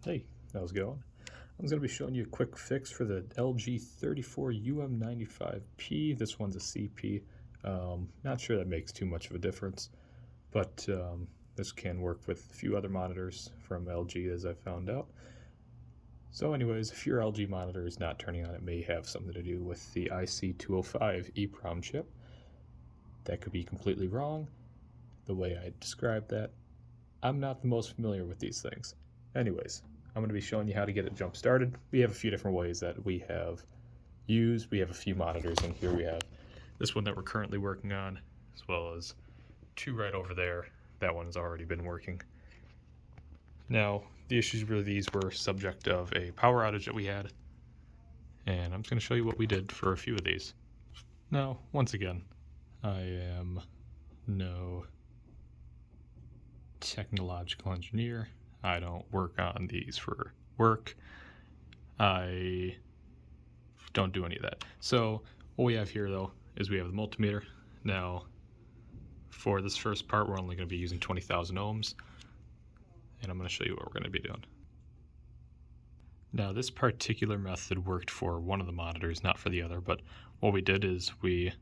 Hey, how's it going? I'm going to be showing you a quick fix for the LG 34UM95P. This one's a CP. Not sure that makes too much of a difference, but this can work with a few other monitors from LG, as I found out. So anyways, if your LG monitor is not turning on, it may have something to do with the IC205 EEPROM chip. That could be completely wrong, the way I described that. I'm not the most familiar with these things. Anyways, I'm going to be showing you how to get it jump started. We have a few different ways that we have used. We have a few monitors, and here we have this one that we're currently working on, as well as two right over there. That one's already been working. Now, the issues with these were subject of a power outage that we had, and I'm just going to show you what we did for a few of these. Now, once again, I am no technological engineer. I don't work on these for work. I don't do any of that. So what we have here though is we have the multimeter. Now for this first part we're only going to be using 20,000 ohms, and I'm going to show you what we're going to be doing. Now this particular method worked for one of the monitors, not for the other, but what we did is we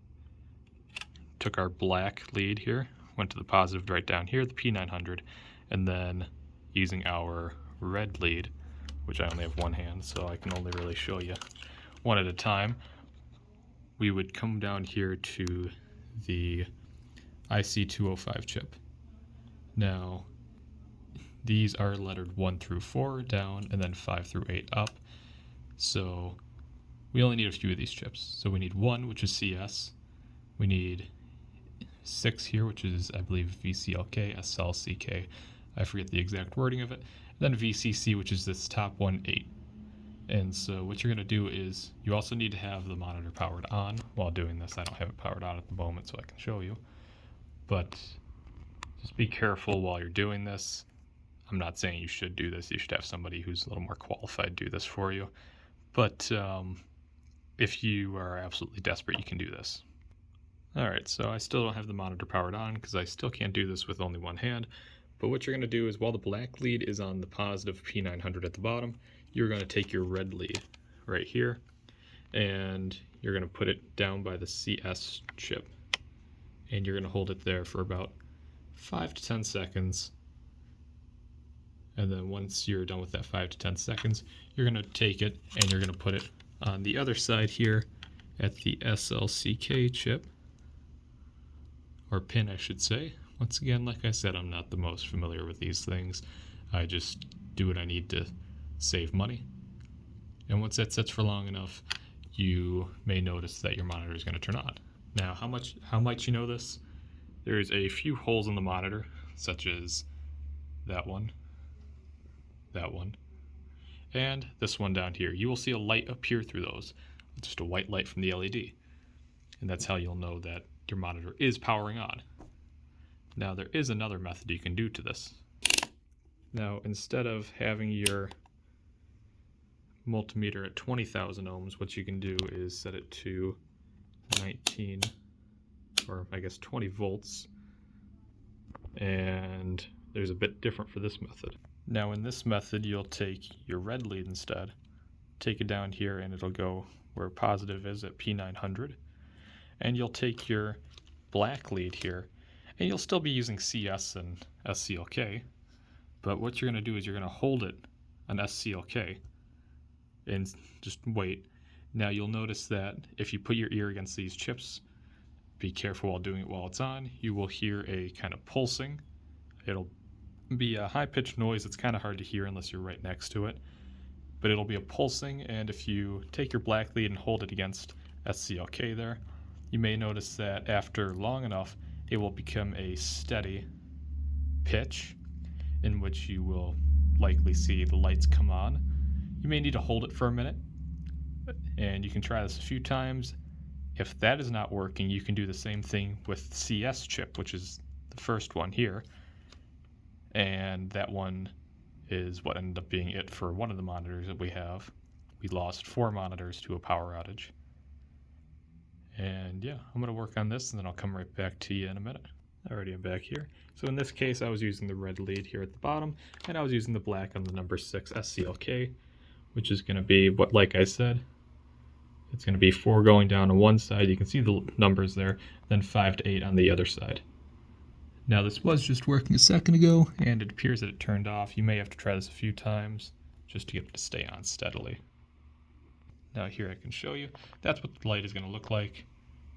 took our black lead here, went to the positive right down here, the P900, and then using our red lead, which I only have one hand, so I can only really show you one at a time, we would come down here to the IC205 chip. Now, these are lettered 1 through 4 down, and then 5 through 8 up. So we only need a few of these chips. So we need 1, which is CS. We need 6 here, which is, I believe, VCLK, SLCK. I forget the exact wording of it. And then VCC, which is this top one, 8. And so what you're going to do is you also need to have the monitor powered on while doing this. I don't have it powered on at the moment, so I can show you. But just be careful while you're doing this. I'm not saying you should do this. You should have somebody who's a little more qualified do this for you. But if you are absolutely desperate, you can do this. Alright, so I still don't have the monitor powered on because I still can't do this with only one hand. But what you're going to do is while the black lead is on the positive P900 at the bottom, you're going to take your red lead right here and you're going to put it down by the CS chip. And you're going to hold it there for about 5 to 10 seconds. And then once you're done with that 5 to 10 seconds, you're going to take it and you're going to put it on the other side here at the SLCK chip, or pin I should say. Once again, like I said, I'm not the most familiar with these things. I just do what I need to save money. And once that sets for long enough, you may notice that your monitor is going to turn on. Now, how might you know this? There's a few holes in the monitor, such as that one, and this one down here. You will see a light appear through those, just a white light from the LED. And that's how you'll know that your monitor is powering on. Now there is another method you can do to this. Now instead of having your multimeter at 20,000 ohms, what you can do is set it to 19, or I guess 20 volts. And there's a bit different for this method. Now in this method you'll take your red lead instead, take it down here and it'll go where positive is at P900, and you'll take your black lead here and you'll still be using CS and SCLK, but what you're going to do is you're going to hold it on SCLK and just wait. Now you'll notice that if you put your ear against these chips, be careful while doing it while it's on, you will hear a kind of pulsing. It'll be a high-pitched noise. It's kind of hard to hear unless you're right next to it, but it'll be a pulsing, and if you take your black lead and hold it against SCLK there, you may notice that after long enough it will become a steady pitch in which you will likely see the lights come on. You may need to hold it for a minute, and you can try this a few times. If that is not working, you can do the same thing with the CS chip, which is the first one here, and that one is what ended up being it for one of the monitors that we have. We lost 4 monitors to a power outage. And yeah, I'm going to work on this and then I'll come right back to you in a minute. Alrighty, I'm back here. So in this case, I was using the red lead here at the bottom, and I was using the black on the number 6 SCLK, which is going to be what, like I said, it's going to be 4 going down on one side. You can see the numbers there, then 5 to 8 on the other side. Now this was just working a second ago, and it appears that it turned off. You may have to try this a few times just to get it to stay on steadily. Now here I can show you. That's what the light is going to look like.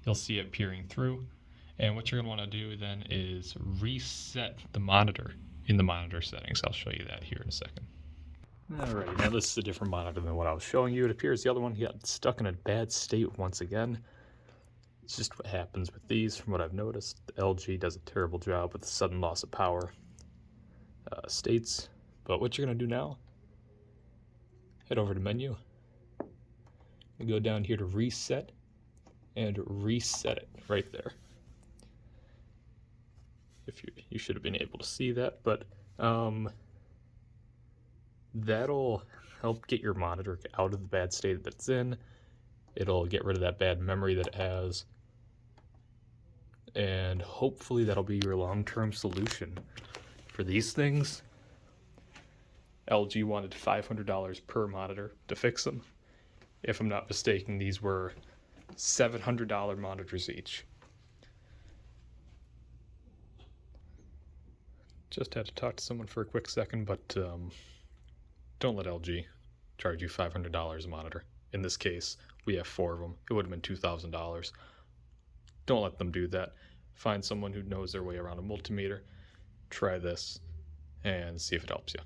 You'll see it peering through. And what you're going to want to do then is reset the monitor in the monitor settings. I'll show you that here in a second. Alright, now this is a different monitor than what I was showing you. It appears the other one got stuck in a bad state once again. It's just what happens with these from what I've noticed. The LG does a terrible job with the sudden loss of power states. But what you're going to do now, head over to menu, and go down here to reset, and reset it right there. If you should have been able to see that, but that'll help get your monitor out of the bad state that it's in. It'll get rid of that bad memory that it has, and hopefully that'll be your long-term solution for these things. LG wanted $500 per monitor to fix them. If I'm not mistaken, these were $700 monitors each. Just had to talk to someone for a quick second, but don't let LG charge you $500 a monitor. In this case, we have 4 of them. It would have been $2,000. Don't let them do that. Find someone who knows their way around a multimeter. Try this and see if it helps you.